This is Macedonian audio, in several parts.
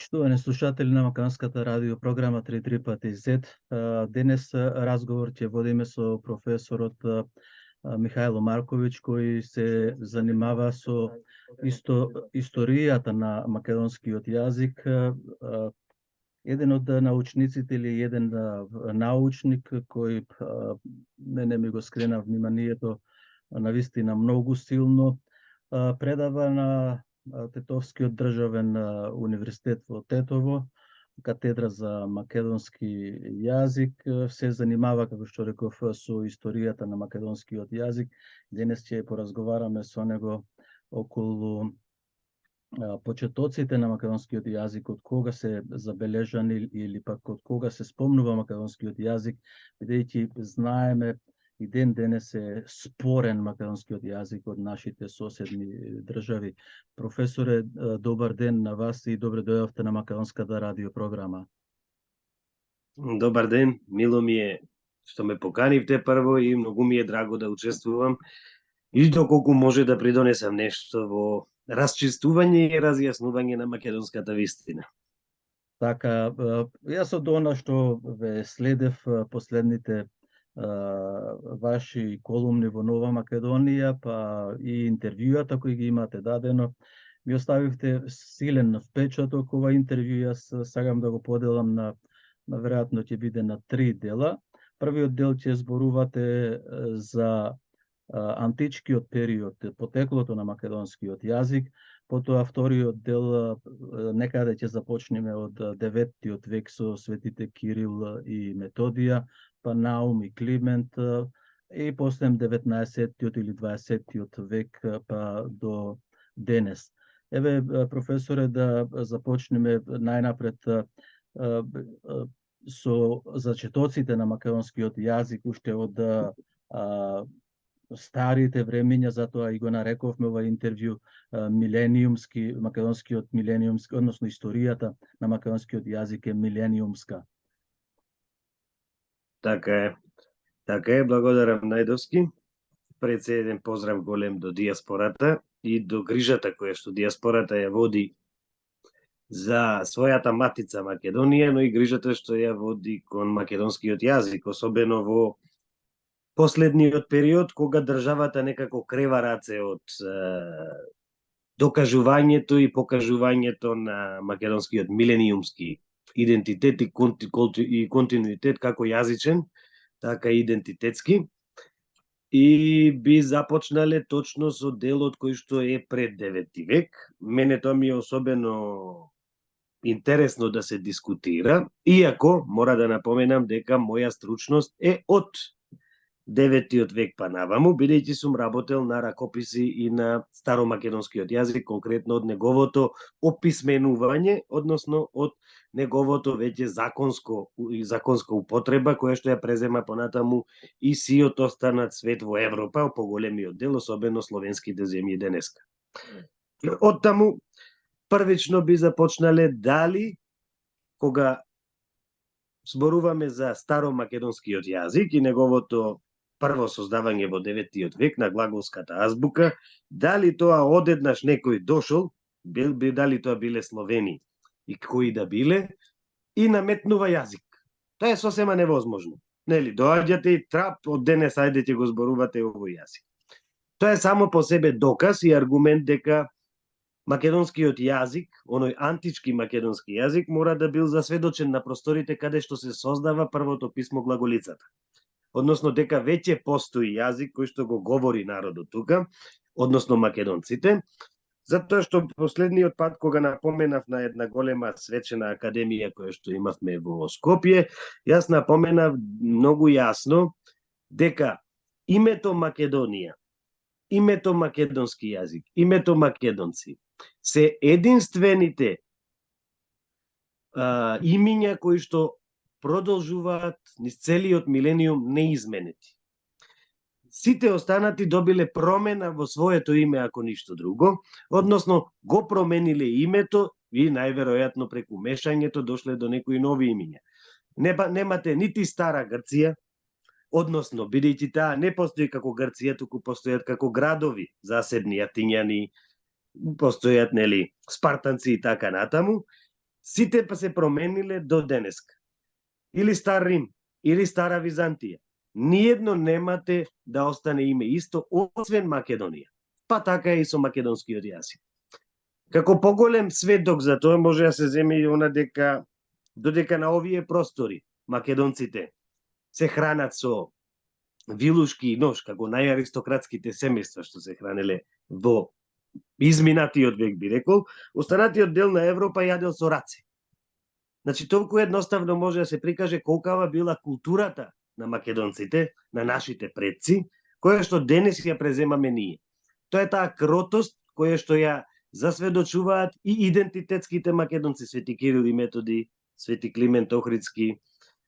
Почитувани слушатели на Македонската радио програма 3 пати Z. Денес разговор ќе водиме со професорот Михајло Марковиќ, кој се занимава со историјата на македонскиот јазик. Еден од научниците или еден научник кој мене ми го скрена вниманието навистина многу силно, предава на Тетовскиот државен универзитет во Тетово, катедра за македонски јазик, се занимава, како што реков, со историјата на македонскиот јазик. Денес ќе поразговараме со него околу почетоците на македонскиот јазик, од кога се забележани или пак од кога се спомнува македонскиот јазик, бидејќи знаеме и ден денес е спорен македонскиот јазик од нашите соседни држави. Професоре, добар ден на вас и добре дојдовте на Македонската радио програма. Добар ден, мило ми е што ме поканивте прво и многу ми е драго да учествувам и доколку може да придонесам нешто во расчистување и разјаснување на македонската вистина. Така, јас од она што ве следев последните ваши колумни во Нова Македонија, па и интервјуата кои ги имате дадено, ми оставивте силен впечаток. Ова интервју јас сакам да го поделам на веројатно ќе биде на 3 дела. Првиот дел ќе зборувате за античкиот период, потеклото на македонскиот јазик, потоа вториот дел некаде ќе започнеме од 9-тиот век со светите Кирил и Методија, па Наум и Климент, и после 19-тиот или 20-тиот век па до денес. Еве, професоре, да започнеме најнапред со зачетоците на македонскиот јазик уште од старите времиња, затоа и го нарековме ова интервју милениумски, македонскиот милениумски, односно историјата на македонскиот јазик е милениумска. Така е, благодарам најдовски. Пред се еден поздрав голем до дијаспората и до грижата која што дијаспората ја води за својата матица Македонија, но и грижата што ја води кон македонскиот јазик, особено во последниот период, кога државата некако крева раце од докажувањето и покажувањето на македонскиот милениумски идентитет и континуитет како јазичен, така и идентитетски. И би започнале точно со делот кој што е пред 9 век. Мене тоа ми е особено интересно да се дискутира, иако мора да напоменам дека моја стручност е од 9-тиот век па наваму, бидејќи сум работел на ракописи и на старомакедонскиот јазик, конкретно од неговото описменување, односно од неговото веќе законска употреба, која што ја презема понатаму и сиот останат свет во Европа, по големиот дел, особено словенските земји денеска. Оттаму, првично би започнале дали, кога зборуваме за старомакедонскиот јазик и неговото прво создавање во 9-тиот век на глаголската азбука, дали тоа одеднаш некој дошол, дали тоа биле Словени и кои да биле, и наметнува јазик. Тоа е сосема невозможно. Нели, доаѓате и трап, од денес ајде ќе го зборувате овој јазик. Тоа е само по себе доказ и аргумент дека македонскиот јазик, оној антички македонски јазик, мора да бил засведочен на просторите каде што се создава првото писмо глаголицата. Односно дека веќе постои јазик кој што го говори народот тука, односно македонците, затоа што последниот пат кога напоменав на една голема свечена академија која што имавме во Скопје, јас напоменав многу јасно дека името Македонија, името македонски јазик, името македонци се единствените имиња кои што продолжуваат низ целиот милениум неизменети. Сите останати добиле промена во своето име, ако ништо друго, односно го промениле името и најверојатно преку мешањето дошле до некои нови имиња. Немате нити стара Грција, односно бидејќи таа не постои како Грција, туку постојат како градови засебни, атињани, постојат, нели, спартанци и така натаму, сите па се промениле до денеска. Или Стар Рим, или Стара Византија. Ниедно немате да остане име исто, освен Македонија. Па така и со македонскиот јазик. Како поголем сведок за тоа може да се земе и она дека додека на овие простори македонците се хранат со вилушки и нож, како најаристократските семејства што се хранеле во изминатиот век, би рекол, останатиот дел на Европа јадел со раце. Значи, толку едноставно може да се прикаже колкава била културата на македонците, на нашите предци, која што денес ја преземаме ние. Тоа е таа кротост која што ја засведочуваат и идентитетските македонци, Свети Кирил и Методи, Свети Климент Охридски,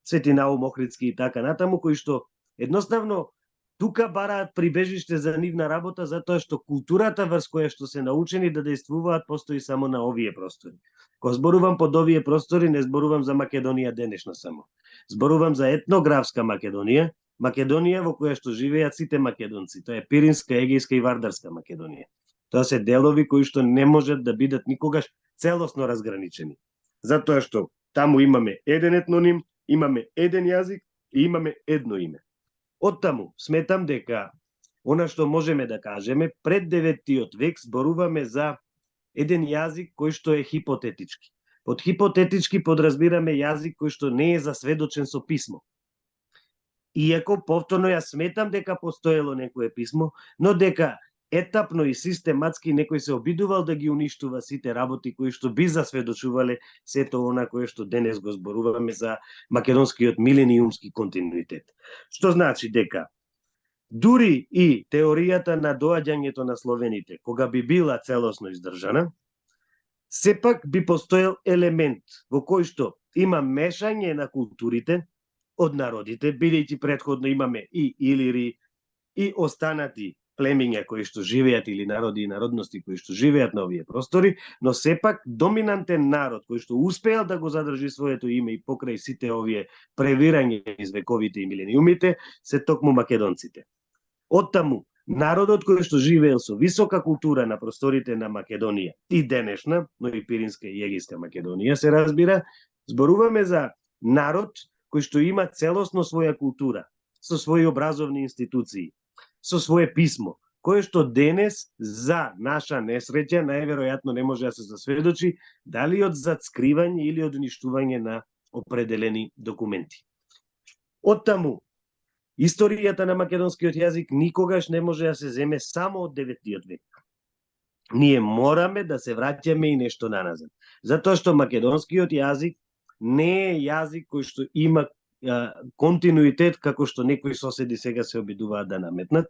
Свети Наум Охридски и така натаму, кои што едноставно тука бараат прибежиште за нивна работа, затоа што културата врз која што се научени да действуваат постои само на овие простори. Кога зборувам под овие простори, не зборувам за Македонија денешна само. Зборувам за етнографска Македонија, Македонија во која што живеат сите македонци. Тоа е Пиринска, Егејска и Вардарска Македонија. Тоа се делови кои што не можат да бидат никогаш целосно разграничени. Затоа што таму имаме еден етноним, имаме еден јазик и имаме едно име. Оттаму сметам дека она што можеме да кажеме, пред 9-тиот век зборуваме за еден јазик кој што е хипотетички. Под хипотетички подразбираме јазик кој што не е засведочен со писмо. Иако повторно ја сметам дека постоело некое писмо, но дека етапно и систематски некој се обидувал да ги уништува сите работи кои што би засведочувале сето она кое што денес го зборуваме за македонскиот милениумски континуитет. Што значи дека дури и теоријата на доаѓањето на словените, кога би била целосно издржана, сепак би постоел елемент во кој што има мешање на културите од народите, бидејќи претходно имаме и илири, и останати племиња кои што живеат или народи и народности кои што живеат на овие простори, но сепак доминантен народ кој што успеал да го задржи своето име и покрај сите овие превирања из вековите и милениумите, се токму македонците. Оттаму, народот кој што живеел со висока култура на просторите на Македонија и денешна, но и Пиринска и Егејска Македонија, се разбира, зборуваме за народ кој што има целосно своја култура, со своји образовни институции, со свое писмо, кое што денес, за наша несреќа, најверојатно не може да се засведочи дали од зацкривање или од уништување на определени документи. Оттаму, историјата на македонскиот јазик никогаш не може да се земе само од 9-тиот век. Ние мораме да се враќаме и нешто наназад. Затоа што македонскиот јазик не е јазик кој што има континуитет како што некои соседи сега се обидуваат да наметнат.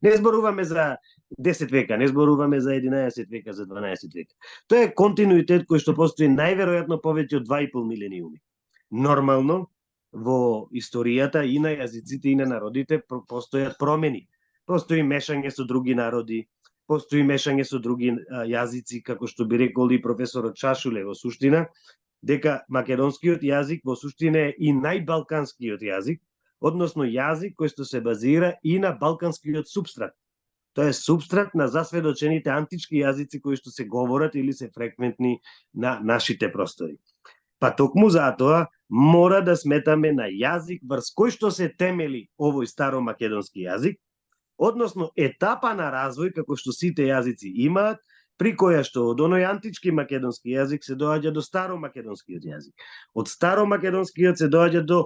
Не зборуваме за 10 века, не зборуваме за 11 века, за 12 века. Тоа е континуитет кој што постои најверојатно повеќе од 2,5 милениуми. Нормално, во историјата и на јазиците и на народите постојат промени. Постои мешање со други народи, постои мешање со други јазици, како што би рекол и професорот Чашуле во суштина, дека македонскиот јазик во суштина е и најбалканскиот јазик, односно јазик кој што се базира и на балканскиот супстрат. Тоа е супстрат на засведочените антички јазици кои што се говорат или се фреквентни на нашите простори. Па токму затоа мора да сметаме на јазик врз кој што се темели овој старомакедонски јазик, односно етапа на развој како што сите јазици имаат, при која што од оној антички македонски јазик се доаѓа до старомакедонскиот јазик. Од старомакедонскиот се доаѓа до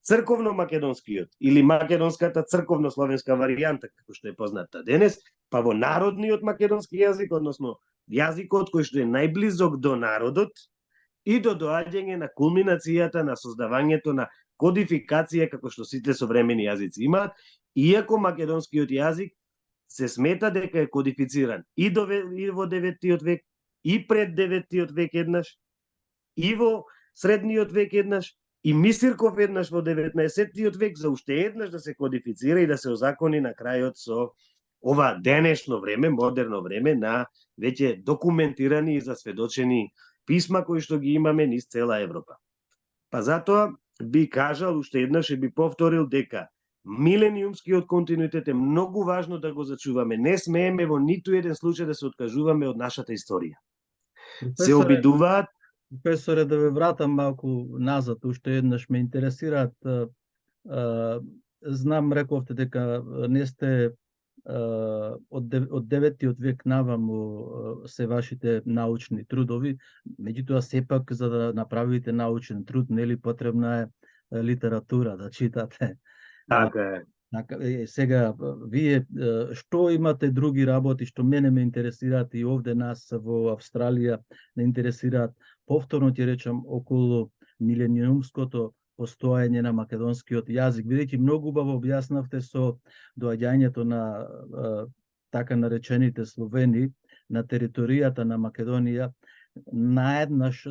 црковно-македонскиот или македонската црковно-словенска варијанта, како што е позната денес, па во народниот македонски јазик, односно јазикот кој што е најблизок до народот и до доаѓање на кулминацијата на создавањето на кодификација како што сите современи јазици имаат, иако македонскиот јазик се смета дека е кодифициран и во 9-тиот век, и пред 9-тиот век еднаш, и во средниот век еднаш, и Мисирков еднаш во 19-тиот век, за уште еднаш да се кодифицира и да се озакони на крајот со ова денешно време, модерно време, на веќе документирани и засведочени писма кои што ги имаме низ цела Европа. Па затоа би кажал уште еднаш и би повторил дека милениумскиот континуитет е многу важно да го зачуваме. Не смееме во ниту еден случај да се откажуваме од нашата историја. Се обидуваат Професоре, да ве вратам малку назад, уште еднаш ме интересираат. Знам, рековте дека не сте од 9-тиот век наваму се вашите научни трудови, меѓутоа сепак за да направите научен труд, нели потребна е литература да читате. Така е. Сега, вие што имате други работи што мене ме интересираат и овде нас во Австралија не интересираат, повторно ќе речам, околу милениумското постоење на македонскиот јазик, бидејќи многу убаво објаснавте со доаѓањето на така наречените Словени на територијата на Македонија, наеднаш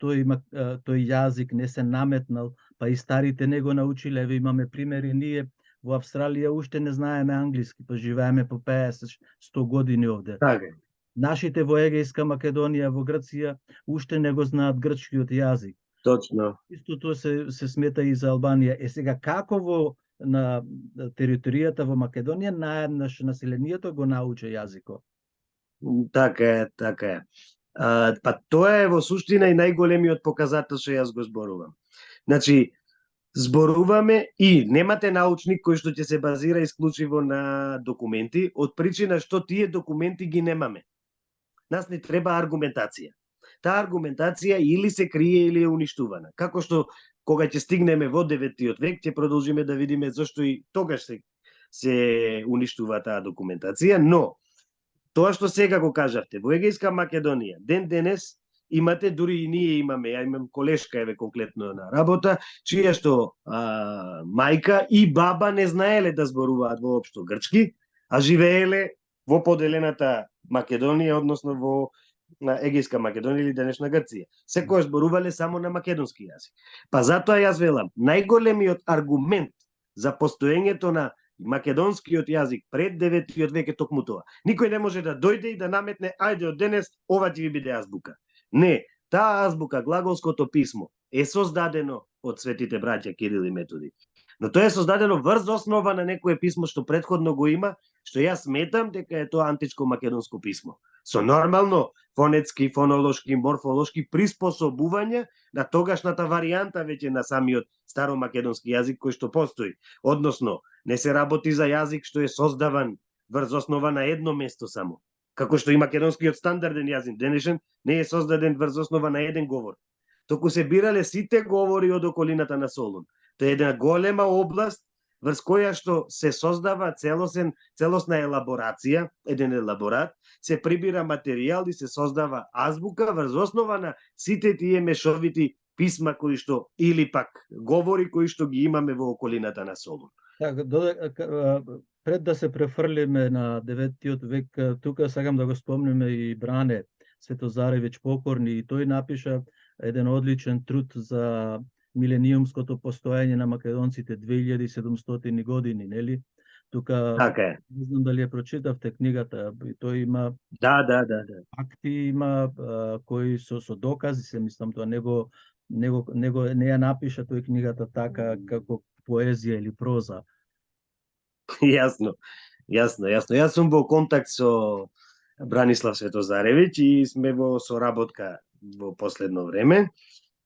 тој јазик не се наметнал, па и старите не го научиле. Еве имаме примери, ние во Австралија уште не знаеме англиски, па живееме по 50-100 години овде. Така е. Нашите во Егејска Македонија, во Грција, уште не го знаат грчкиот јазик. Точно. Истото се смета и за Албанија. Сега како во на територијата во Македонија наеднаш населението го научи јазикот? Така е, така е. Па тоа е во суштина и најголемиот показател што јас го зборувам. Значи, зборуваме и немате научник кој што ќе се базира исклучиво на документи, од причина што тие документи ги немаме. Нас не треба аргументација. Таа аргументација или се крие или е уништувана. Како што кога ќе стигнеме во 9-тиот век, ќе продолжиме да видиме зашто и тогаш се уништува таа документација, но тоа што сега го кажавте, во Егејска Македонија, ден денес имате, дури и ние имаме, ја имам колешка еве конкретно на работа, чија што мајка и баба не знаеле да зборуваат воопшто грчки, а живееле во поделената Македонија, односно во на Егејска Македонија или денешна Грција. Секојаш зборувале само на македонски јазик. Па затоа јас велам, најголемиот аргумент за постоењето на македонскиот јазик пред 9-тиот век е токму тоа. Никој не може да дојде и да наметне, ајде од денес ова ќе ви биде азбука. Не, таа азбука, глаголското писмо, е создадено од светите браќа Кирил и Методи. Но тоа е создадено врз основа на некое писмо што претходно го има, што јас сметам дека е тоа античко македонско писмо. Со нормално фонетски, фонолошки, морфолошки приспособување на тогашната варијанта веќе на самиот старомакедонски јазик кој што постои. Односно, не се работи за јазик што е создаван врз основа на едно место само. Како што и македонскиот стандарден јазик денешен не е создаден врз основа на еден говор. Току се бирале сите говори од околината на Солун. Тоа е една голема област врз која што се создава целосна елаборација, еден елаборат, се прибира материјал и се создава азбука врз основа на сите тие мешовити писма кои што или пак говори кои што ги имаме во околината на Солун. Така, пред да се префрлиме на 9-тиот век, тука сакам да го спомниме и Бране Светозаревиќ Покорни, и тој напиша еден одличен труд за милениумското постоење на македонците 2700 години, нели? Тука Така е. не знам дали ја прочитавте книгата, и тој има Да. акти, има кои со докази, се мислам, тоа не ја напиша тој книгата така како поезија или проза. Јасно. Јас сум во контакт со Бранислав Светозаревиќ и сме во соработка во последно време.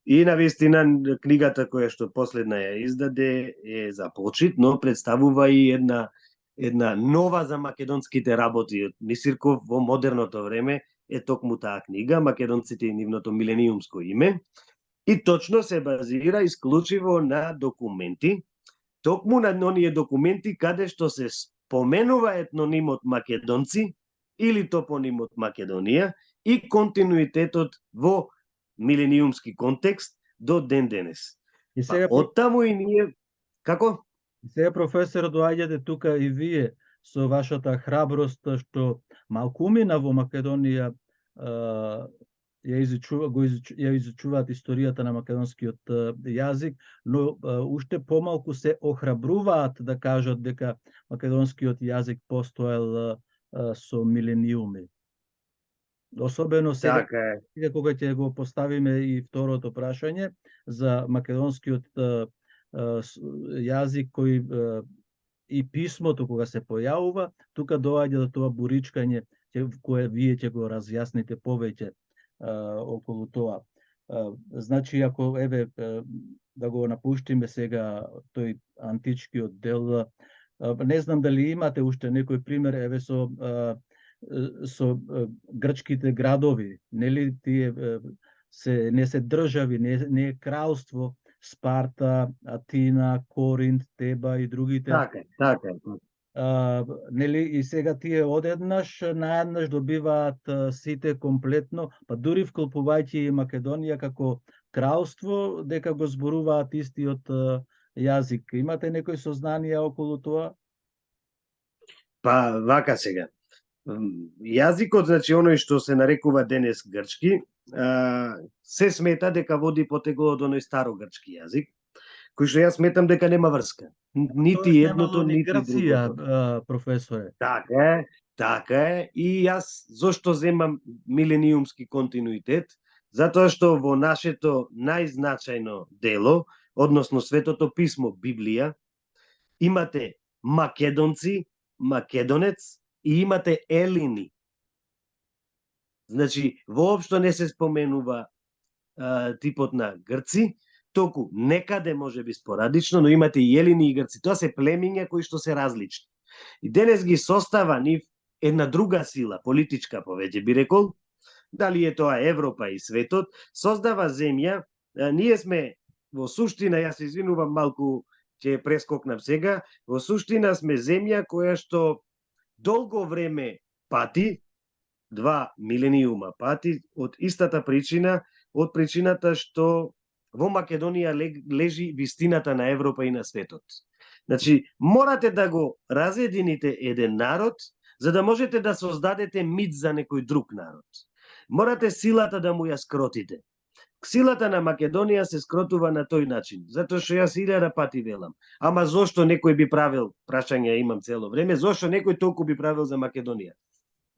И навистина книгата која што последна ја издаде е за почит, но представува и една нова за македонските работи од Мисирков во модерното време е токму таа книга Македонците и нивното милениумско име. И точно се базира исклучиво на документи, токму на оние документи каде што се споменува етнонимот македонци или топонимот Македонија и континуитетот во милениумски контекст до ден денес. И сега оттаму и ние како? Сега, професор, доаѓате тука и вие со вашата храброст што малкумина во Македонија ја изучуваат историјата на македонскиот јазик, но уште помалку се охрабруваат да кажат дека македонскиот јазик постоел со милениуми. Особено сега, кога ќе го поставиме и второто прашање за македонскиот јазик кој и писмото кога се појавува, тука доаѓа до тоа буричкање кое вие ќе го разјасните повеќе околу тоа. Значи, ако еве да го напуштиме сега тој античкиот дел, не знам дали имате уште некој пример еве со грчките градови, нели тие не се држави, не е кралство, Спарта, Атина, Коринт, Теба и другите. Така е. Нели и сега тие наеднаш добиваат сите комплетно, па дури вклопувајќи и Македонија како кралство, дека го зборуваат истиот јазик. Имате некои сознанија околу тоа? Па вака сега. Јазикот, значи оној што се нарекува денес грчки, се смета дека води потегло од оној старогрчки јазик, кој што јас сметам дека нема врска. Нити едното, нити другото. Професоре. Така е. И јас зошто земам милениумски континуитет? Затоа што во нашето најзначајно дело, односно Светото писмо, Библија, имате македонци, македонец и имате елини. Значи, воопшто не се споменува типот на грци, току некаде може би спорадично, но имате и елини и грци. Тоа се племиња кои што се различни. И денес ги состава нив една друга сила, политичка повеќе би рекол, дали е тоа Европа и светот, создава земја, ние сме во суштина, јас се извинувам малку, ќе прескокнам сега, во суштина сме земја која што долго време пати, 2 милениума пати, од истата причина, од причината што во Македонија лежи вистината на Европа и на светот. Значи, морате да го разедините еден народ, за да можете да создадете мит за некој друг народ. Морате силата да му ја скротите. Силата на Македонија се скротува на тој начин, затоа што јас 1000 пати велам. Ама зошто некој би правил, прашање имам цело време, зошто некој толку би правил за Македонија?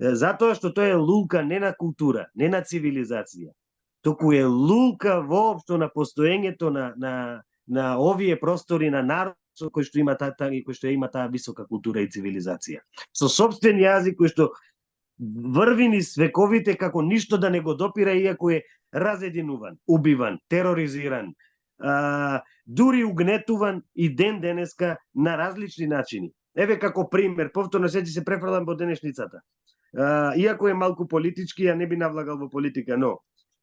Затоа што тоа е лулка не на култура, не на цивилизација, току е лулка воопшто на постоењето на овие простори на народ кој што има таа висока култура и цивилизација. Со сопствен јазик кој што врви низ вековите како ништо да не го допира, иако е разединуван, убиван, тероризиран, дури угнетуван и ден денеска на различни начини. Еве како пример, повторно се префрлам во денешницата. Иако е малку политички, ја не би навлагал во политика, но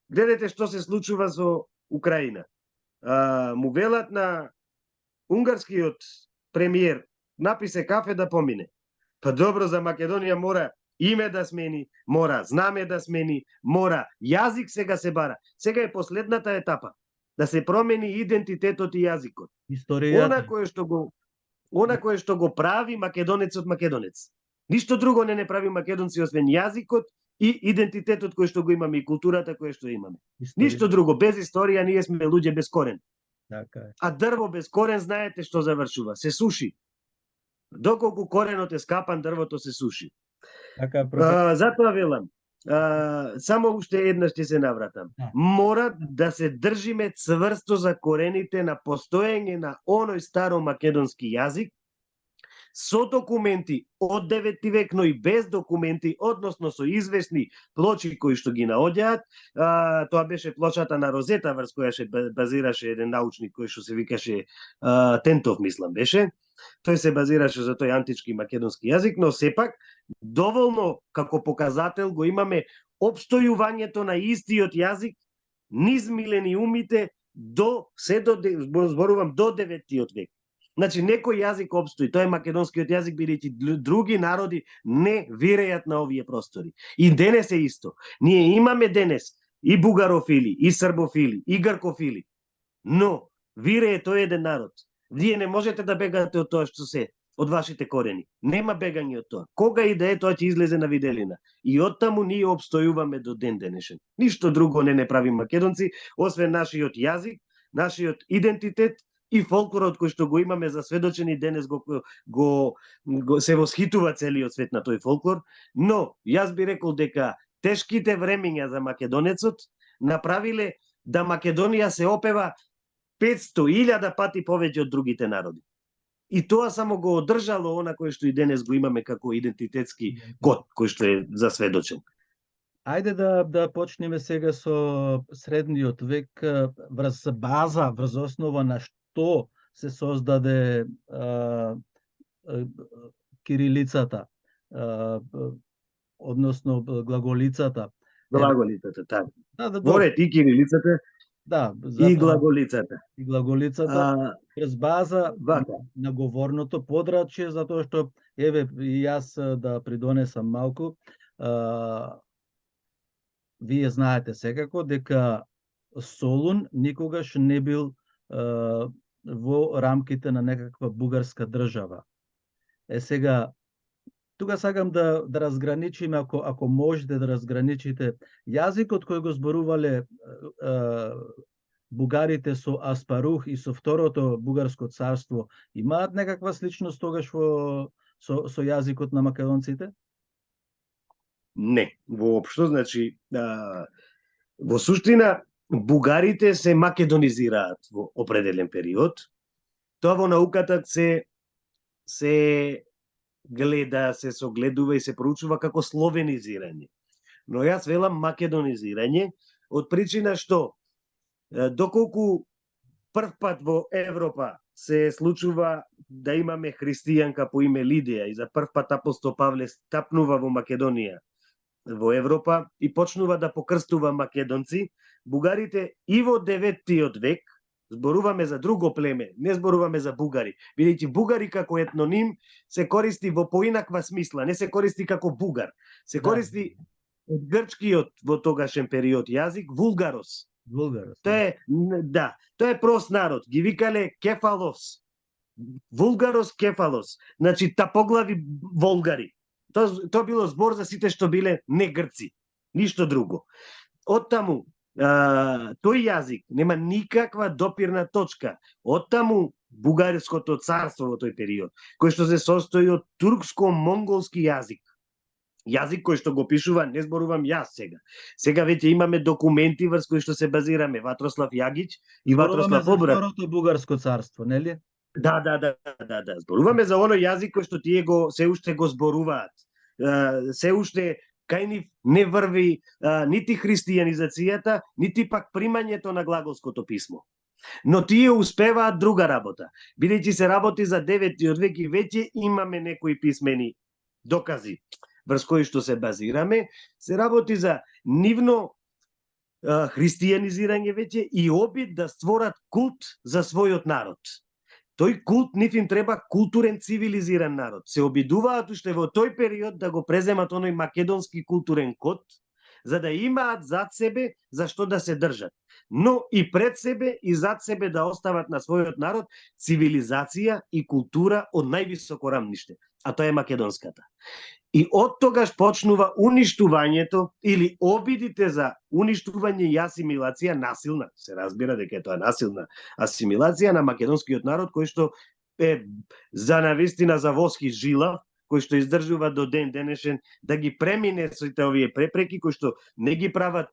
гледате што се случува со Украина. Му велат на унгарскиот премиер, написе кафе да помине. Па добро, за Македонија мора име да смени, мора знаме да смени, мора јазик сега се бара. Сега е последната етапа, да се промени идентитетот и јазикот. Она кое што го прави македонецот македонец. Ништо друго не прави македонци освен јазикот и идентитетот кој што го имаме и културата која што имаме. Ништо друго, без историја ние сме луѓе без корен. Така е. А дрво без корен знаете што завршува, се суши. Доколку коренот е скапан, дрвото се суши. Така, затоа велам, само уште еднаш ќе се навратам. Мора да се држиме цврсто за корените на постоење на оној старо македонски јазик, со документи од 9 век, но и без документи, односно со известни плочи кои што ги наоѓаат. Тоа беше плочата на Розета, врз која се базираше еден научник кој што се викаше Тентов, мислам беше. Тој се базираше за тој антички македонски јазик, но сепак доволно како показател го имаме опстојувањето на истиот јазик низ милениумите до 9 век. Значи, некој јазик обстои, тоа е македонскиот јазик, бидејќи други народи не виреат на овие простори. И денес е исто. Ние имаме денес и бугарофили, и србофили, и гркофили, но вирее тој еден народ. Вие не можете да бегате од тоа што се, од вашите корени. Нема бегање од тоа. Кога и да е, тоа ќе излезе на виделина. И оттаму ние обстојуваме до ден денешен. Ништо друго не прави македонци, освен нашиот јазик, нашиот идентитет и фолклорот кој што го имаме засведочени денес го се восхитува целиот свет на тој фолклор, но јас би рекол дека тешките времења за македонецот направиле да Македонија се опева 500.000 пати повеќе од другите народи. И тоа само го одржало она кој што и денес го имаме како идентитетски код кој што е засведочен. Ајде да почнеме сега со средниот век, врз база, врз основа на што се создаде кирилицата, односно глаголицата. Глаголицата, така. Да, Ворет и кирилицата да, и затоа глаголицата. и глаголицата врз база Вака. на говорното подрачје, затоа што еве и јас да придонесам малку. Вие знаете секако дека Солун никогаш не бил во рамките на некаква бугарска држава. Сега, тука сакам да разграничиме, ако можете да разграничите јазикот кој го зборувале бугарите со Аспарух и со второто бугарско царство, имаат некаква сличност тогаш со јазикот на македонците? Не, воопшто, значи, во суштина, бугарите се македонизираат во определен период. Тоа во науката се гледа, се согледува и се проучува како словенизирање. Но јас велам македонизирање од причина што доколку прв пат во Европа се случува да имаме христијанка по име Лидија и за прв пат апостол Павле стапнува во Македонија, во Европа и почнува да покрстува македонци, бугарите и во 9 век, зборуваме за друго племе, не зборуваме за бугари, бидејќи бугари како етноним се користи во поинаква смисла, не се користи како бугар, се користи од грчкиот во тогашен период јазик вулгарос. Вулгарос. Тоа е прост народ, ги викале кефалос. Вулгарос кефалос, значи тапоглави волгари. Тоа било збор за сите што биле не грци, ништо друго. Оттаму, тој јазик нема никаква допирна точка. Оттаму бугарското царство во тој период, кој што се состои од турско-монголски јазик. Јазик кој што го пишува, не зборувам јас сега. Сега веќе имаме документи врз кои што се базираме, Ватрослав Јагиќ и Ватрослав Обрат. Зборуваме за второто бугарско царство, нели? Да. Зборуваме за оној јазик кој што тие се уште го зборуваат. Се уште кај нив не врви нити христијанизацијата, нити пак примањето на глаголското писмо. Но тие успеваат друга работа. Бидејќи се работи за 9 век и веќе имаме некои писмени докази врз кои што се базираме, се работи за нивно христијанизирање веќе и обид да створат култ за својот народ. Тој култ нив им треба културен цивилизиран народ. Се обидуваат уште во тој период да го преземат оној македонски културен код, за да имаат зад себе за што да се држат. Но и пред себе и зад себе да остават на својот народ цивилизација и култура од највисоко рамниште, а тоа е македонската. И од тогаш почнува уништувањето или обидите за уништување и асимилација, насилна, се разбира дека е тоа насилна асимилација на македонскиот народ, кој што е за навистина за воски жила, кој што издржува до ден денешен да ги премине сите овие препреки кои што не ги прават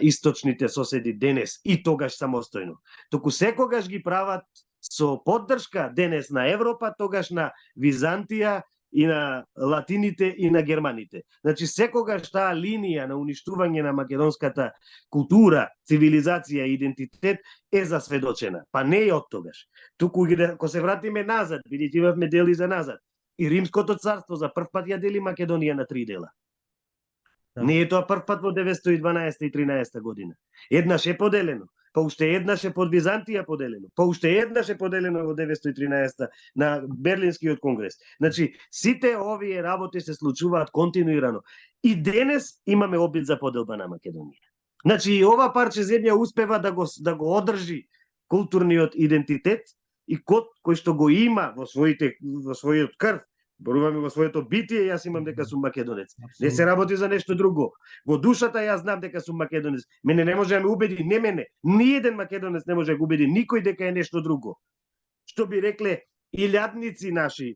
источните соседи денес и тогаш самостојно. Току секогаш ги прават со поддршка денес на Европа, тогаш на Византија и на латините и на германите. Значи секогаш таа линија на уништување на македонската култура, цивилизација и идентитет е засведочена. Па не е од тогаш. Туку ако се вратиме назад, бидејќи имавме дели за назад, и Римското царство за прв пат ја дели Македонија на 3 дела. Да. Не е тоа прв пат во 912 и 13 година. Еднаш е поделено, па уште еднаш е под Византија поделено, па уште еднаш е поделено во 913 на Берлинскиот конгрес. Значи, сите овие работи се случуваат континуирано. И денес имаме обид за поделба на Македонија. Значи, и ова парче земја успева да го одржи културниот идентитет и код кој што го има во својот крв, боруваме во своето битие, јас имам дека сум македонец. Не се работи за нешто друго. Во душата јас знам дека сум македонец. Мене не може да ме убеди, не мене. Ниеден македонец не може да го убеди никој дека е нешто друго. Што би рекле илјадници наши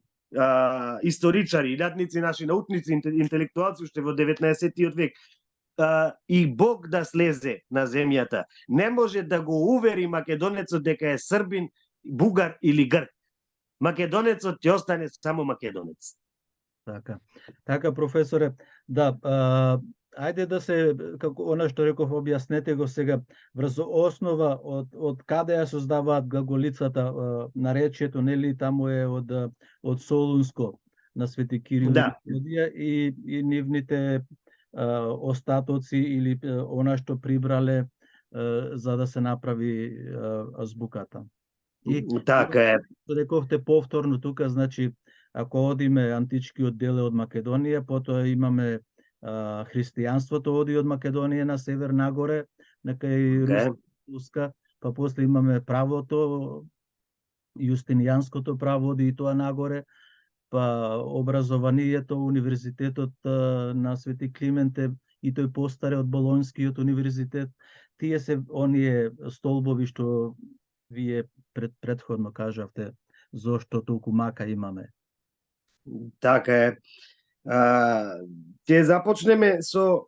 историчари, илјадници наши научници, интелектуалци уште во 19 век. И Бог да слезе на земјата, не може да го увери македонецот дека е србин, бугар или грк. Македонецот ќе остане само македонец. Така, професоре, да, ајде да се, како она што реков, објаснете го сега, врз основа од каде ја создаваат глаголицата, наречието, нели, таму е од Солунско на Свети Кирил и Да. Методија и нивните остатоци или она што прибрале за да се направи азбуката. И Така е. рековте повторно тука, значи, ако одиме античкиот дел од Македонија, потоа имаме христијанството оди од Македонија на север нагоре, нека и руска, па после имаме правото, јустинијанското право оди и тоа нагоре, па образованието, универзитетот на Свети Клименте и тој постаре од Болонскиот универзитет. Тие се оние столбови што вие предходно кажавте, зошто толку мака имаме. Така е. Ќе започнеме со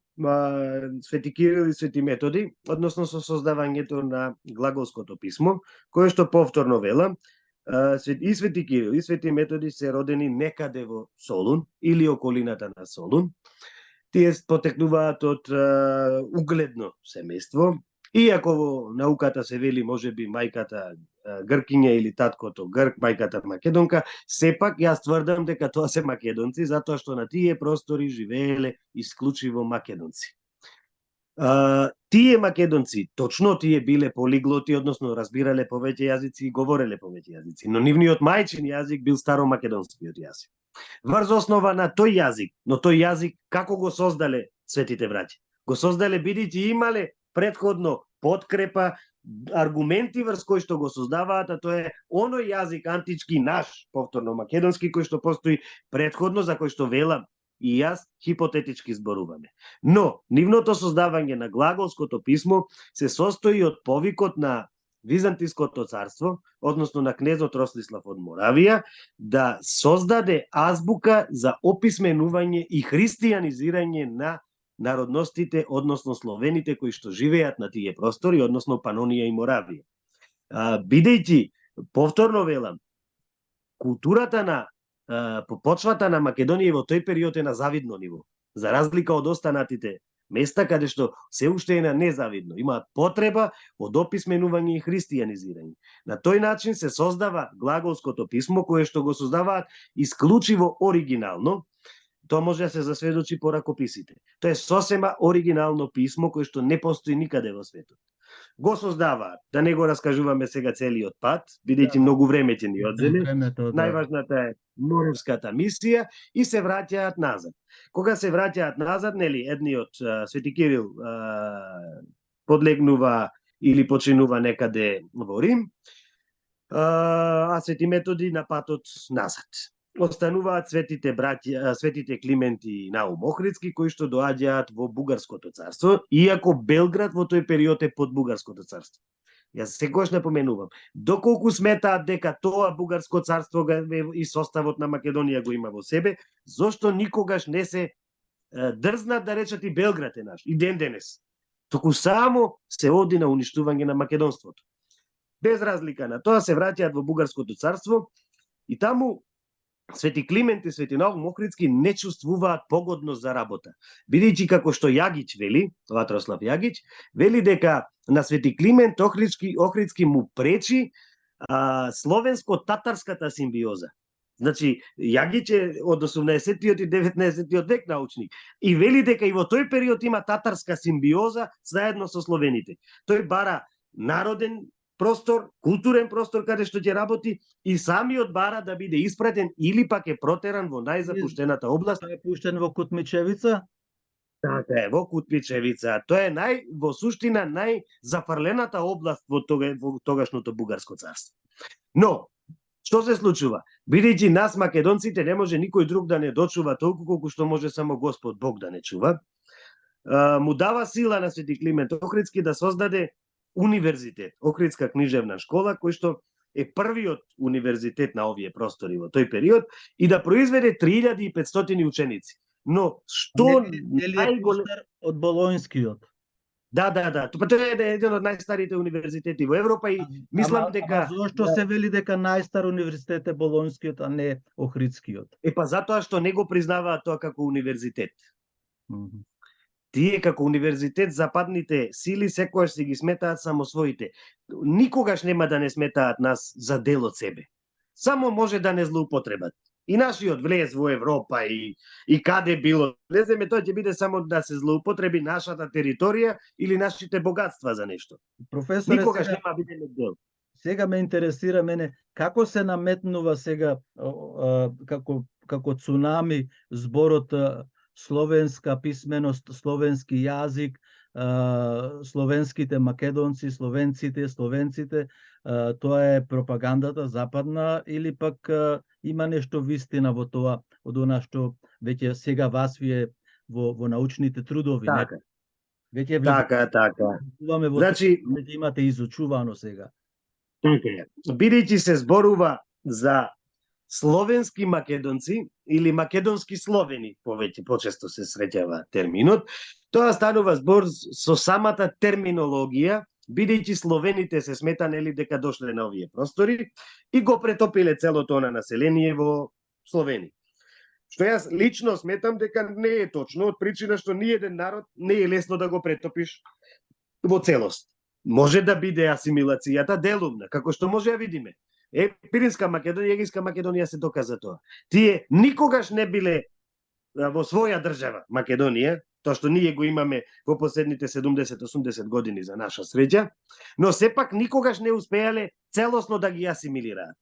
Свети Кирил и Свети Методи, односно со создавањето на глаголското писмо, кое што повторно велам, и Свети Кирил и Свети Методи се родени некаде во Солун или околината на Солун. Тие потекнуваат од угледно семејство, иако во науката се вели можеби мајката гркиња или таткото грк, мајката македонка, сепак јас тврдам дека тоа се македонци, затоа што на тие простори живееле исклучиво македонци. Тие македонци, точно тие биле полиглоти, односно разбирале повеќе јазици и говореле повеќе јазици, но нивниот мајчин јазик бил старомакедонскиот јазик. Врз основа на тој јазик, но тој јазик како го создале светите браќа? Го создале бидејќи имале предходно подкрепа, аргументи врз кои што го создаваат, а тоа е оној јазик антички наш, повторно македонски, кој што постои предходно, за кој што велам и јас хипотетички зборуваме. Но нивното создавање на глаголското писмо се состои од повикот на Византиското царство, односно на кнезот Рослислав од Моравија, да создаде азбука за описменување и христијанизирање на народностите, односно словените кои што живеат на тие простори, односно Панонија и Моравија. Бидејќи, повторно велам, културата на почвата на Македонија во тој период е на завидно ниво, за разлика од останатите места каде што се уште е на незавидно, имаат потреба од описменување и христијанизирање. На тој начин се создава глаголското писмо, кое што го создаваат исклучиво оригинално. Тоа може да се засведочи по ракописите. Тоа е сосема оригинално писмо кое што не постои никаде во светот. Го создаваат, да не го раскажуваме сега целиот пат, бидејќи многу време ќе ни одземе. Најважната е Моравската мисија и се враќаат назад. Кога се враќаат назад, нели, едниот Свети Кирил подлегнува или починува некаде во Рим, а Свети Методи на патот назад. Остануваат светите браќа, светите Климент и Наум Охридски, кои што доаѓаат во Бугарското царство, иако Белград во тој период е под Бугарското царство. Јас секогаш напоменувам, доколку сметаат дека тоа Бугарско царство и составот на Македонија го има во себе, зошто никогаш не се дрзнат да речат и Белград е наш, и ден денес. Току само се оди на уништување на македонството. Без разлика на тоа се враќаат во Бугарското царство и таму Свети Климент и Свети Наум Охридски не чувствуваат погодност за работа. Бидејќи како што Јагич вели, Ватрослав Јагич, вели дека на Свети Климент Охридски му пречи словенско-татарската симбиоза. Значи, Јагич е од 18-тиот и 19-тиот век научник и вели дека и во тој период има татарска симбиоза заедно со словените. Тој бара народен простор, културен простор каде што ќе работи и самиот бара да биде испратен или пак е протеран во најзапуштената област. Е пуштен во Кутмичевица? Така е, во Кутмичевица. Тоа е во суштина најзафрлената област во тогашното Бугарско царство. Но, што се случува? Бидејќи нас македонците не може никој друг да не дочува толку колку што може само Господ Бог да не чува, му дава сила на Свети Климент Охридски да создаде универзитет, Охридска книжевна школа, кој што е првиот универзитет на овие простори во тој период и да произведе 3500 ученици. Но што најголем од Болонскиот? Да. Тоа е еден од најстарите универзитети во Европа и мислам дека зошто се вели дека најстар универзитет е Болонскиот, а не Охридскиот? Затоа што не го признаваат тоа како универзитет. Тие како универзитет, западните сили секогаш си ги сметаат само своите. Никогаш нема да не сметаат нас за дел од себе. Само може да не злоупотребат. И нашиот влез во Европа и каде било. Влеземе, тоа ќе биде само да се злоупотреби нашата територија или нашите богатства за нешто. Професоре, Никогаш сега, нема биде дел. сега ме интересира мене како се наметнува сега како цунами зборот словенска писменост, словенски јазик, словенските македонци, словенците, тоа е пропагандата западна или пак има нешто вистина во тоа, од она што веќе сега вас вие во научните трудови, Така. веќе Така. влезуваме во Значи, тоа, веќе имате изучувано сега. така е. Бидејќи се зборува за словенски македонци или македонски словени, повеќе почесто се среќава терминот, тоа станува збор со самата терминологија, бидејќи словените се сметанели дека дошле на овие простори и го претопиле целото она население во Словени. Што јас лично сметам дека не е точно, од причина што ниеден народ не е лесно да го претопиш во целост. Може да биде асимилацијата делумна, како што може да видиме. Пиринска Македонија, Егејска Македонија се доказа тоа. Тие никогаш не биле во своја држава, Македонија, тоа што ние го имаме во последните 70-80 години за наша среќа, но сепак никогаш не успеале целосно да ги асимилираат.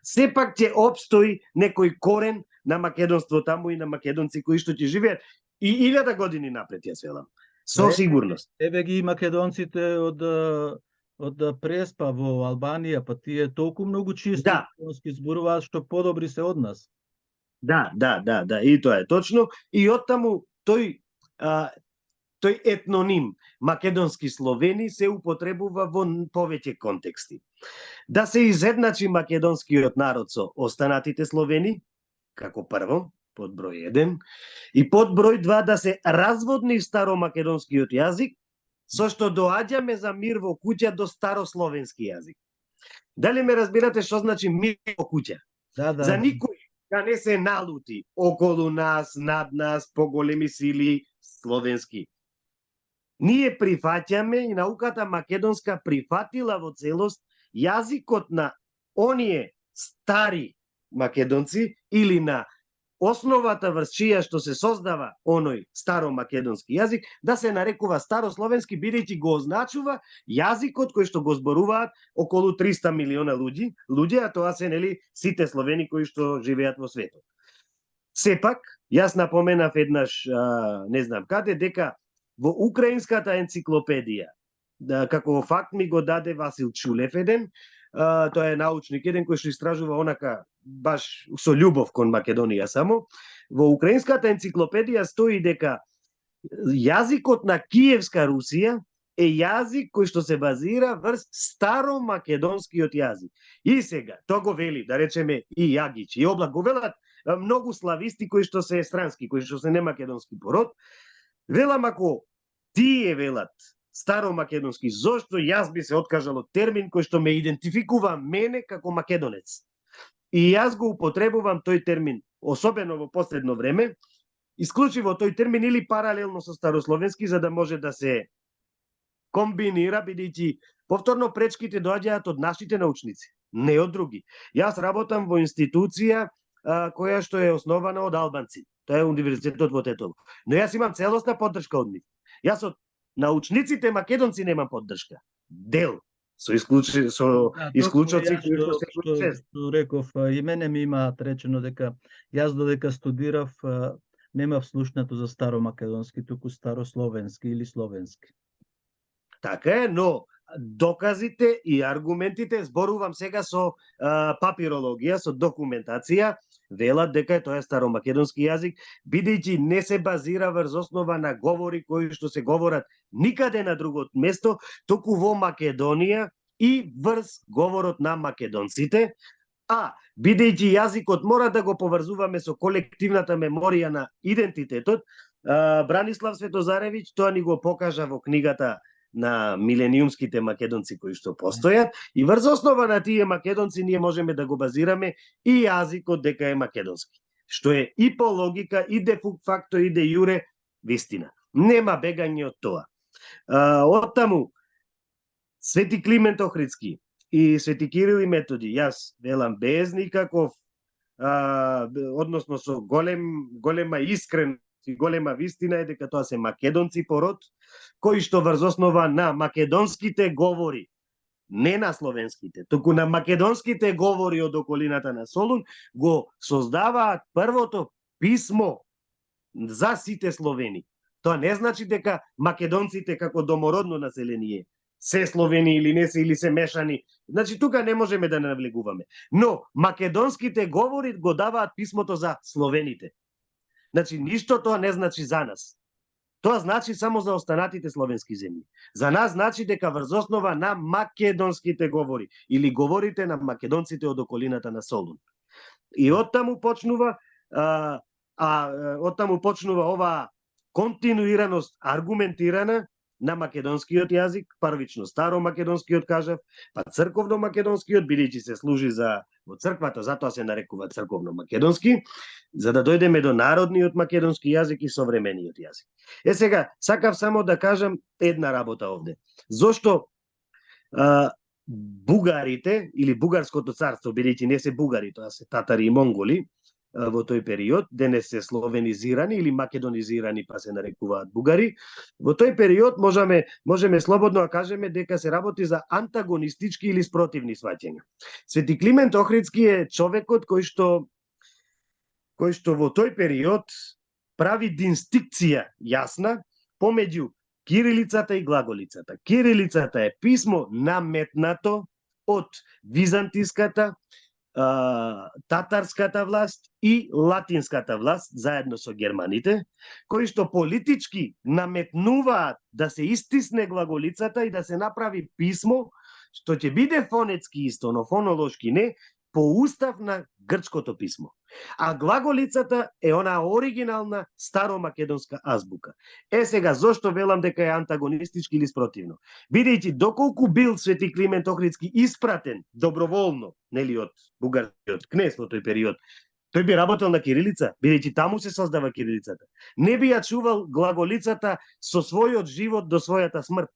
Сепак ќе обстои некој корен на македонство таму и на македонци кои што ќе живеат и 1000 години напред, јас велам. Со сигурност. Еве ги македонците од Преспа во Албанија, па тие толку многу чисто македонски зборуваат што подобри се од нас. Да, и тоа е точно. И оттаму тој етноним македонски словени се употребува во повеќе контексти. Да се изедначи македонскиот народ со останатите словени, како прво, под број 1, и под број 2 да се разводни старомакедонскиот јазик, со што доаѓаме за мир во куќа до старословенски јазик. Дали ме разбирате што значи мир во куќа? Да. За никој да не се налути околу нас, над нас, поголеми сили словенски. Ние прифаќаме и науката македонска прифатила во целост јазикот на оние стари македонци или на основата врз чија што се создава оној старомакедонски јазик да се нарекува старословенски, бидејќи го означува јазикот кој што го зборуваат околу 300 милиона луѓе, а тоа се нели сите словени кои што живеат во светот. Сепак, јас напоменав еднаш, не знам каде, дека во украинската енциклопедија, како факт ми го даде Васил Чулев еден, тоа е научник еден кој што истражува онака баш со љубов кон Македонија само. Во украинската енциклопедија стои дека јазикот на Киевска Русија е јазик кој што се базира врз старомакедонскиот јазик. И сега, тоа го вели, да речеме, и Јагич, и Облак, го велат многу слависти кои што се странски, кои што се немакедонски пород. Велам, ако тие велат старомакедонски, зошто јас би се откажал од термин кој што ме идентификува мене како македонец? И јас го употребувам тој термин, особено во последно време, исклучиво тој термин или паралелно со старословенски, за да може да се комбинира, бидејќи повторно пречките доаѓаат од нашите научници, не од други. Јас работам во институција која што е основана од албанци. Тоа е универзитетот во Тетово. Но јас имам целосна поддршка од нив. Јас од научниците македонци немам поддршка. Дел со исклучоци кои што се што реков, и мене ми имаат речено дека јас додека студирав немав слушнато за старомакедонски, туку старословенски или словенски. Така е, но доказите и аргументите, зборувам сега со папирологија, со документација, велат дека тоа е старомакедонски јазик, бидејќи не се базира врз основа на говори кои што се говорат никаде на другото место, току во Македонија и врз говорот на македонците, а бидејќи јазикот мора да го поврзуваме со колективната меморија на идентитетот, Бранислав Светозаревиќ тоа ни го покажа во книгата на милениумските македонци кои што постојат, и врз основа на тие македонци ние можеме да го базираме и јазикот дека е македонски, што е и по логика, и де факто, и де јуре вистина. Нема бегање од тоа. Оттаму, Свети Климент Охридски и Свети Кирил и Методи, јас велам без никаков, односно со голема искреност и голема вистина е дека тоа се македонци по род, кои што врз основа на македонските говори, не на словенските, туку на македонските говори од околината на Солун, го создаваат првото писмо за сите словени. Тоа не значи дека македонците како домородно население се словени или не се, или се мешани. Значи, тука не можеме да навлегуваме. Но македонските говори го даваат писмото за словените. Значи, ништо тоа не значи за нас. Тоа значи само за останатите словенски земји. За нас значи дека врз основа на македонските говори или говорите на македонците од околината на Солун. И оттаму почнува оттаму почнува оваа континуираност аргументирана на македонскиот јазик, првично старомакедонскиот кажав, па црковно македонскиот, бидејќи се служи за во црквата, затоа се нарекува црковно македонски, за да дојдеме до народниот македонски јазик и современиот јазик. Сега, сакав само да кажам една работа овде. Зошто бугарите или бугарското царство, бидејќи не се бугари, тоа се татари и монголи, во тој период, денес се словенизирани или македонизирани, па се нарекуваат бугари. Во тој период можеме слободно да кажеме дека се работи за антагонистички или спротивни сваќања. Свети Климент Охридски е човекот кој што во тој период прави дистинкција јасна помеѓу кирилицата и глаголицата. Кирилицата е писмо наметнато од византиската, татарската власт и латинската власт, заедно со германите, кои што политички наметнуваат да се истисне глаголицата и да се направи писмо, што ќе биде фонетски исто, но фонолошки не, по устав на грчкото писмо. А глаголицата е она оригинална старомакедонска азбука. Сега, зошто велам дека е антагонистички или спротивно? Бидејќи доколку бил Свети Климент Охридски испратен доброволно, нели, од бугарскиот кнез во тој период, тој би работел на кирилица, бидејќи таму се создава кирилицата. Не би ја чувал глаголицата со својот живот до својата смрт.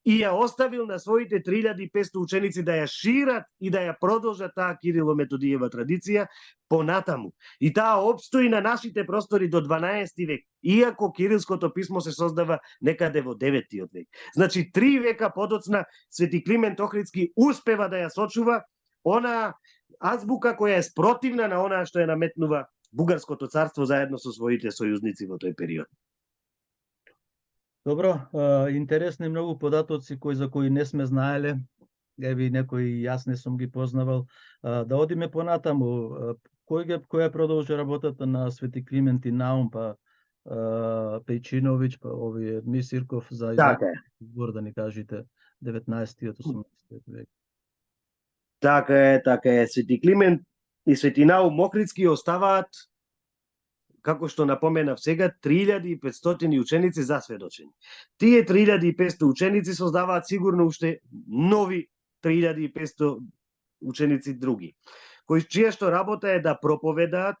И ја оставил на своите 3500 ученици да ја шират и да ја продолжат таа Кирило-Методиева традиција понатаму. И таа опстои на нашите простори до 12 век, иако кирилското писмо се создава некаде во 9 век. Значи, 3 века подоцна Свети Климент Охридски успева да ја сочува она азбука која е спротивна на онаа што ја наметнува Бугарското царство заедно со своите сојузници во тој период. Добро, интересни многу податоци за кои не сме знаеле. Еви некои јас не сум ги познавал. Да одиме понатаму. Кој продолжи работата на Свети Климент и Наум, па Пејчиновиќ, па овие Мисирков за избор, да ни кажете 19-18 век. Така е. Свети Климент и Свети Наум Охридски оставаат, како што напоменав сега, 3500 ученици засведочени. Тие 3500 ученици создаваат сигурно уште нови 3500 ученици други, чија што работа е да проповедаат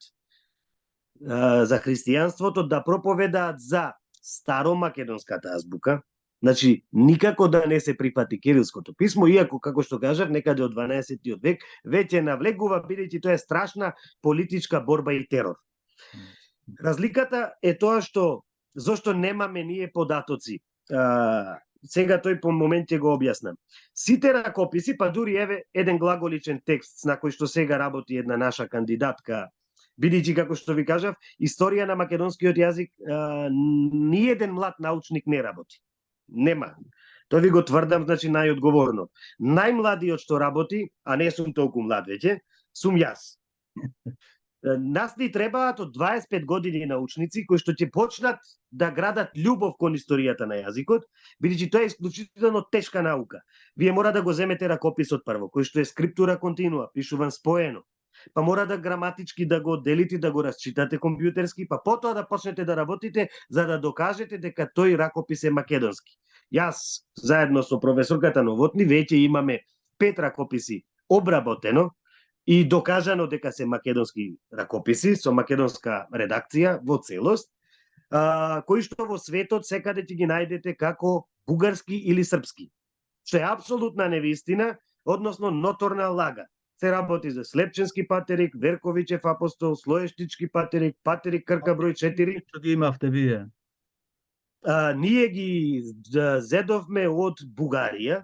за христијанството, да проповедаат за старомакедонската азбука, значи никако да не се прифати кирилското писмо, иако, како што кажав, некаде од 12 век веќе навлегува, бидејќи тоа е страшна политичка борба и терор. Разликата е тоа што зошто немаме ние податоци. Сега тој по момент ќе го објаснам. Сите ракописи, па дури еве еден глаголичен текст на кој што сега работи една наша кандидатка, бидејќи, како што ви кажав, историја на македонскиот јазик, ни еден млад научник не работи. Нема. Тоа ви го тврдам, значи, најодговорно. Најмладиот што работи, а не сум толку млад веќе, сум јас. Нас ни требаат од 25 години научници кои што ќе почнат да градат љубов кон историјата на јазикот, бидејќи тоа е исклучително тешка наука. Вие мора да го земете ракописот прво, кој што е скриптура континуа, пишуван споено. Па мора да граматички да го делите, да го расчитате компјутерски, па потоа да почнете да работите за да докажете дека тој ракопис е македонски. Јас, заедно со професорката Новотни, веќе имаме 5 ракописи обработено и докажано дека се македонски ракописи со македонска редакција во целост. кои што во светот секаде ќе ги најдете како бугарски или српски. Што е апсолутна невистина, односно ноторна лага. Се работи за Слепченски патерик, Верковичев апостол, Слоештички патерик, патерик Крка број 4. Што ги имавте вие? Ние ги зедовме од Бугарија.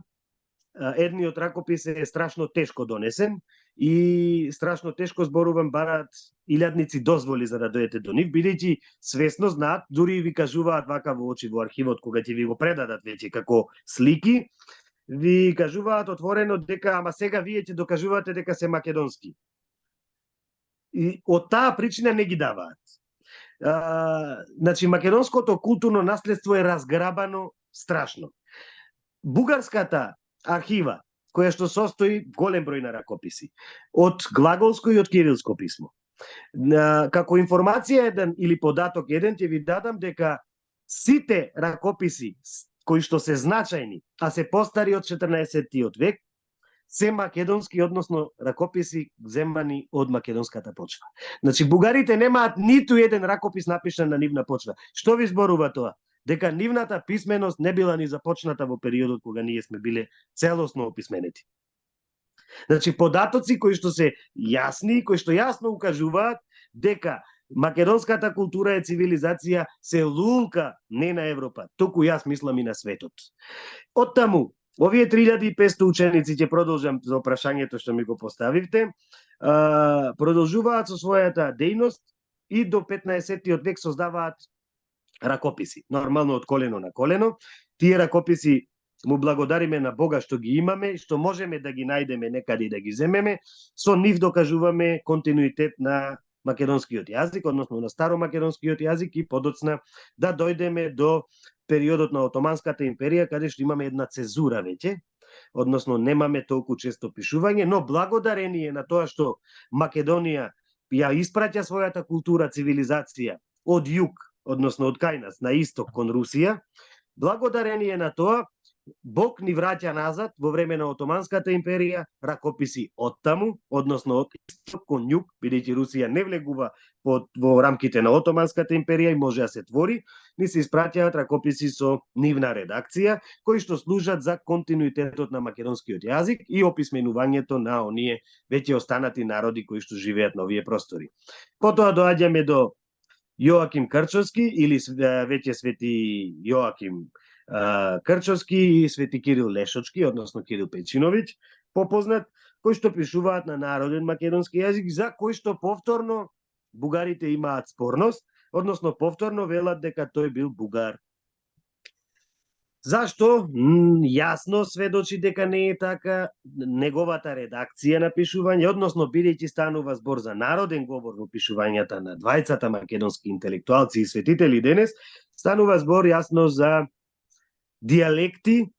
Едниот ракопис е страшно тешко донесен и страшно тешко зборувам бараат илјадници дозволи за да дојдете до нив, бидејќи свесно знаат, дури и ви кажуваат вака во очи во архивот кога ќе ви го предадат веќе како слики, ви кажуваат отворено дека ама сега вие ќе докажувате дека се македонски. И од таа причина не ги даваат. Значи македонското културно наследство е разграбано страшно. Бугарската архива, која што состои голем број на ракописи, од глаголско и од кирилско писмо. Како информација еден или податок еден ќе ви дадам дека сите ракописи кои што се значајни, а се постари од 14-тиот век, се македонски, односно ракописи земани од македонската почва. Значи бугарите немаат ниту еден ракопис напишан на нивна почва. Што ви зборува тоа? Дека нивната писменост не била ни започната во периодот кога ние сме биле целосно описменети. Значи податоци кои што се јасни, кои што јасно укажуваат дека македонската култура и цивилизација се лулка не на Европа, туку јас мислам и на светот. Оттаму, овие 3500 ученици, ќе продолжам за прашањето што ми го поставивте, продолжуваат со својата дејност и до 15-тиот век создаваат ракописи, нормално од колено на колено. Тие ракописи му благодариме на Бога што ги имаме, што можеме да ги најдеме некаде и да ги земеме. Со нив докажуваме континуитет на македонскиот јазик, односно на старомакедонскиот јазик, и подоцна да дојдеме до периодот на Отоманската империја, каде што имаме една цезура веќе, односно немаме толку често пишување, но благодарение на тоа што Македонија ја испраќа својата култура, цивилизација од југ, односно од кај нас, на исток кон Русија, благодарение на тоа Бог ни враќа назад во време на Отоманската империја ракописи од таму, односно од исток кон југ, бидејќи Русија не влегува во рамките на Отоманската империја и може да се твори, ни се испраќаат ракописи со нивна редакција, кои што служат за континуитетот на македонскиот јазик и описменувањето на оние веќе останати народи кои што живеат на овие простори. Потоа доаѓаме до Јоаким Крчовски или веќе свети Јоаким Крчовски и свети Кирил Лешочки, односно Кирил Печиновиќ, попознат, кои што пишуваат на народен македонски јазик, за кои што повторно бугарите имаат спорност, односно повторно велат дека тој бил бугар. Зашто? Јасно сведочи дека не е така. Неговата редакција на пишување, односно бидејќи станува збор за народен говор во пишувањата на двајцата македонски интелектуалци и светители денес, станува збор јасно за дијалекти,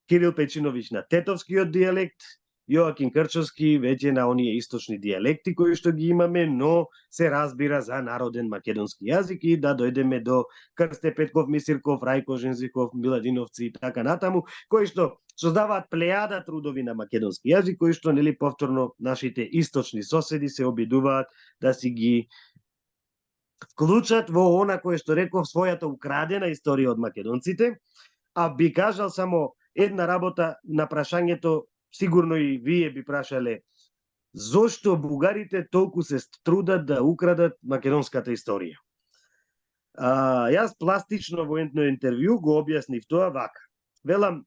Кирил Печиновиќ на тетовскиот дијалект, Јоаким Крчовски веќе на оние источни дијалекти кои што ги имаме, но се разбира за народен македонски јазик, и да дојдеме до Крсте Петков Мисирков, Рајко Жензиков, Миладиновци и така натаму, кои што создаваат плејада трудови на македонски јазик, кои што нели повторно нашите источни соседи се обидуваат да си ги вклучат во она кое што реков својата украдена историја од македонците. А би кажал само една работа на прашањето, сигурно и вие би прашале, зошто бугарите толку се трудат да украдат македонската историја? Јас пластично во едно интервју го објаснив тоа вака. Велам,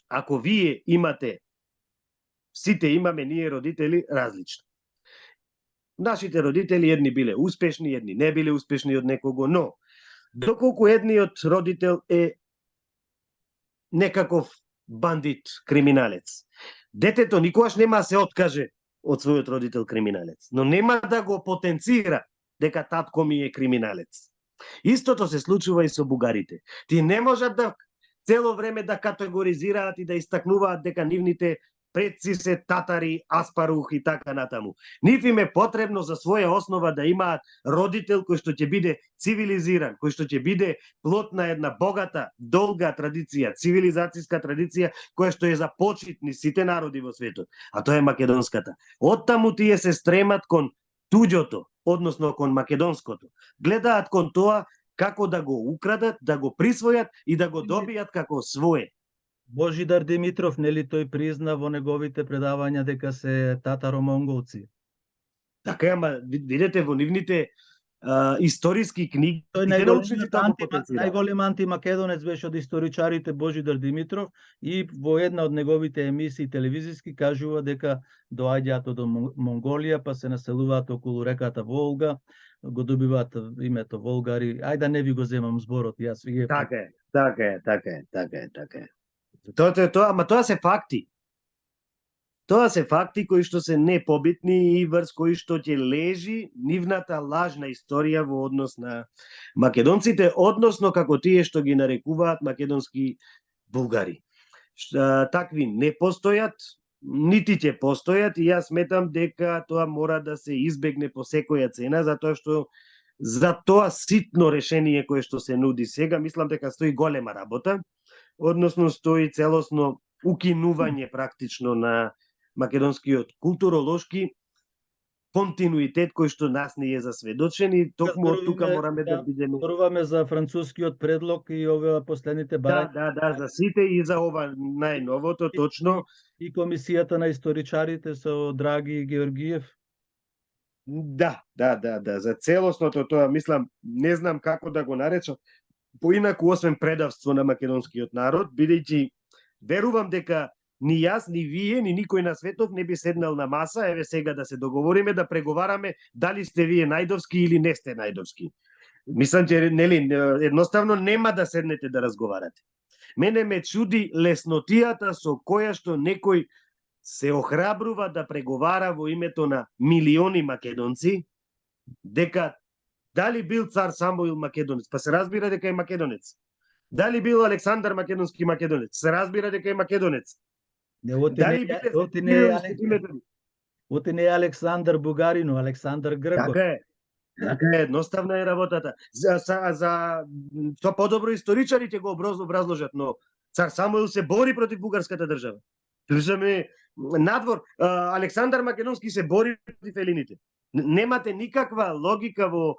ако вие имате, сите имаме ние родители различно. Нашите родители едни биле успешни, едни не биле успешни од некого, но доколку едниот родител е некаков бандит, криминалец, детето никогаш нема да се откаже од својот родител криминалец, но нема да го потенцира дека татко ми е криминалец. Истото се случува и со бугарите. Ти не можат да цело време да категоризираат и да истакнуваат дека нивните предци се татари, Аспарух и така натаму. Нив им е потребно за своја основа да имаат родител кој што ќе биде цивилизиран, кој што ќе биде плод на една богата, долга традиција, цивилизацијска традиција, која што е за почит ни сите народи во светот, а тоа е македонската. Оттаму тие се стремат кон туѓото, односно кон македонското. Гледаат кон тоа како да го украдат, да го присвојат и да го добијат како свое. Божидар Димитров, нели тој призна во неговите предавања дека се татаро-монголци? Така е, ама видете во нивните историски книги, Тој научници тоа го потенцираат. најголем антимакедонец беше од историчарите Божидар Димитров и во една од неговите емисии телевизиски кажува дека доаѓаат од Монголија, па се населуваат околу реката Волга, го добиваат името волгари. Ајде да не ви го земам зборот, јас ви е. Така е, така е, така е, така е, така е. Ама тоа се факти. Тоа се факти кои што се непобитни и врз кои што ќе лежи нивната лажна историја во однос на македонците, односно како тие што ги нарекуваат македонски булгари. Такви не постојат, нити ќе постојат и јас сметам дека тоа мора да се избегне по секоја цена, затоа што за тоа ситно решение кое што се нуди сега, мислам дека стои голема работа, односно стои целосно укинување практично на македонскиот културолошки континуитет кој што нас не е засведочен и токму од тука мораме да бидеме. Зборуваме за францускиот предлог и овие последните барања. Да, за сите и за ова најновото точно. И комисијата на историчарите со Драги Георгиев. Да, за целосното тоа, мислам, не знам како да го наречам, поинаку освен предавство на македонскиот народ, бидејќи верувам дека ни јас, ни вие, ни никој на светов не би седнал на маса, еве сега да се договориме, да преговараме дали сте вие најдовски или не сте најдовски. Мислам, че нели едноставно нема да седнете да разговарате. Мене ме чуди леснотијата со која што некој се охрабрува да преговара во името на милиони македонци, дека дали бил цар Самуил македонец, па се разбира дека е македонец. Дали бил Александар македонски македонец, се разбира дека е македонец. Оти не е Александар Бугарино, Александар Грко. Така е, едноставна е работата. Со подобро историчарите го образложат, но цар Самуил се бори против бугарската држава. Слушаме надвор, Александар Македонски се бори против елините. Немате никаква логика во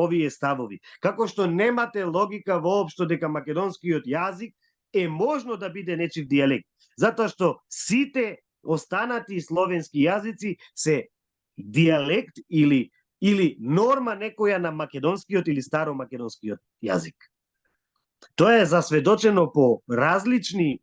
овие ставови. Како што немате логика воопшто дека македонскиот јазик е можно да биде нечив дијалект. Затоа што сите останати словенски јазици се дијалект или норма некоја на македонскиот или старомакедонскиот јазик. Тоа е засведочено по различни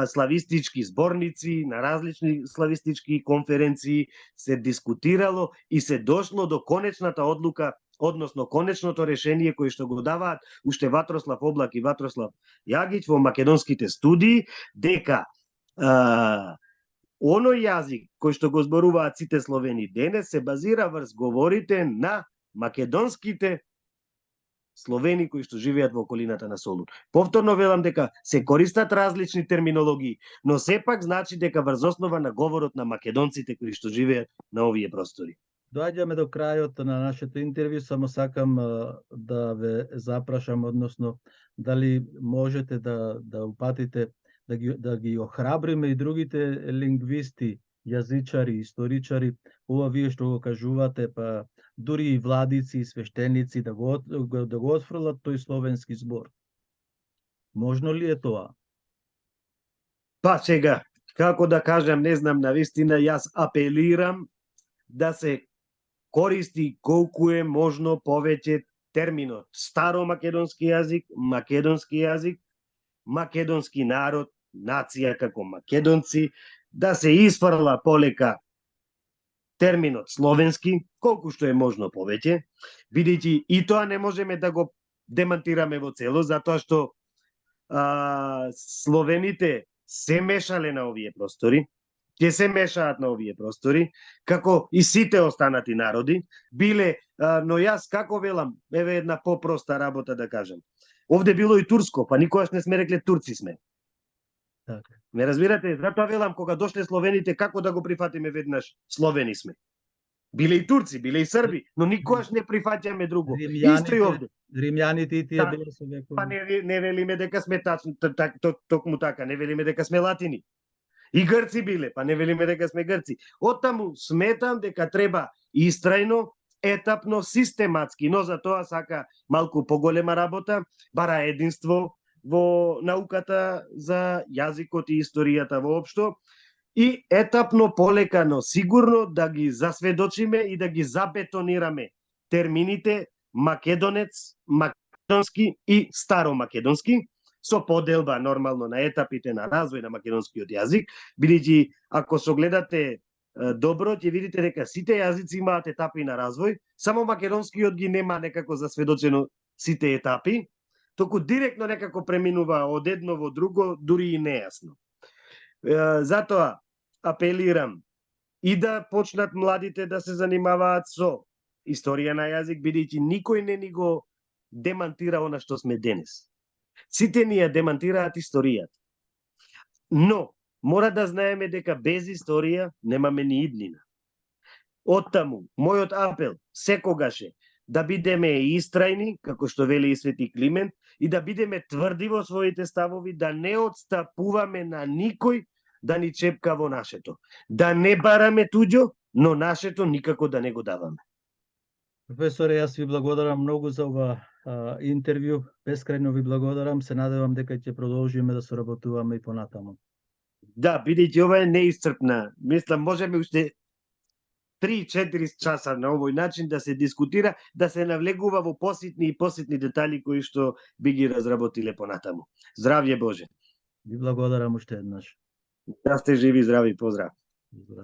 славистички зборници, на различни славистички конференции се дискутирало и се дошло до конечната одлука, односно конечното решение кој што го даваат уште Ватрослав Облак и Ватрослав Јагиќ во македонските студии, дека оној јазик кој што го зборуваат сите словени денес се базира врз говорите на македонските словени кои што живеат во околината на Солун. Повторно велам дека се користат различни терминологии, но сепак значи дека врз основа на говорот на македонците кои што живеат на овие простори. Доаѓаме до крајот на нашето интервју, само сакам да ве запрашам, односно дали можете да упатите да ги охрабриме и другите лингвисти, јазичари, историчари, ова вие што го кажувате, па дури и владици и свештеници да го отфрлат тој словенски збор. Можно ли е тоа? Па сега, како да кажам, не знам, навистина јас апелирам да се користи колку е можно повеќе терминот старомакедонски јазик, македонски јазик, македонски народ, нација како македонци, да се изфрла полека терминот словенски, колку што е можно повеќе, бидејќи и тоа не можеме да го демантираме во цело, затоа што словените се мешале на овие простори, ќе се мешаат на овие простори, како и сите останати народи, биле, но јас како велам, еве една попроста работа да кажам. Овде било и турско, па никогаш не сме рекле турци сме. Така. Ме разбирате? Затоа велам, кога дошле словените, како да го прифатиме веднаш словени сме. Биле и турци, биле и срби, но никогаш не прифаќаме друго. Исто и овде. Римјаните и тие биле со векови. Па не велиме дека сме токму така, не велиме дека сме латини. И грци биле, па не велиме дека сме грци. Оттаму сметам дека треба истрајно, етапно, систематски, но за тоа сака малку поголема работа, бара единство во науката за јазикот и историјата воопшто, и етапно, полека, но сигурно да ги засведочиме и да ги забетонираме термините македонец, македонски и старомакедонски, со поделба нормално на етапите на развој на македонскиот јазик, бидејќи ако согледате добро, ќе видите дека сите јазици имаат етапи на развој, само македонскиот ги нема некако засведочено сите етапи, току директно некако преминува од едно во друго, дури и нејасно. Затоа апелирам и да почнат младите да се занимаваат со историја на јазик, бидејќи никој не ни го демантира она што сме денес. Сите ни ја демантираат историјата. Но мора да знаеме дека без историја немаме ни иднина. Оттаму, мојот апел секогаш е да бидеме истрајни, како што вели и Свети Климент, и да бидеме тврди во своите ставови, да не отстапуваме на никој да ни чепка во нашето. Да не бараме туѓо, но нашето никако да не го даваме. Професоре, јас ви благодарам многу за ова интервју. Бескрајно ви благодарам. Се надевам дека ќе продолжиме да соработуваме и понатаму. Да, бидејќи ова е неисцрпна. Мислам, можеме уште 3-4 часа на овој начин да се дискутира, да се навлегува во поситни и поситни детали кои што би ги разработиле понатаму. Здравје Боже. Ви благодарам уште еднаш. Да сте живи, здрави, поздрав. Здраво.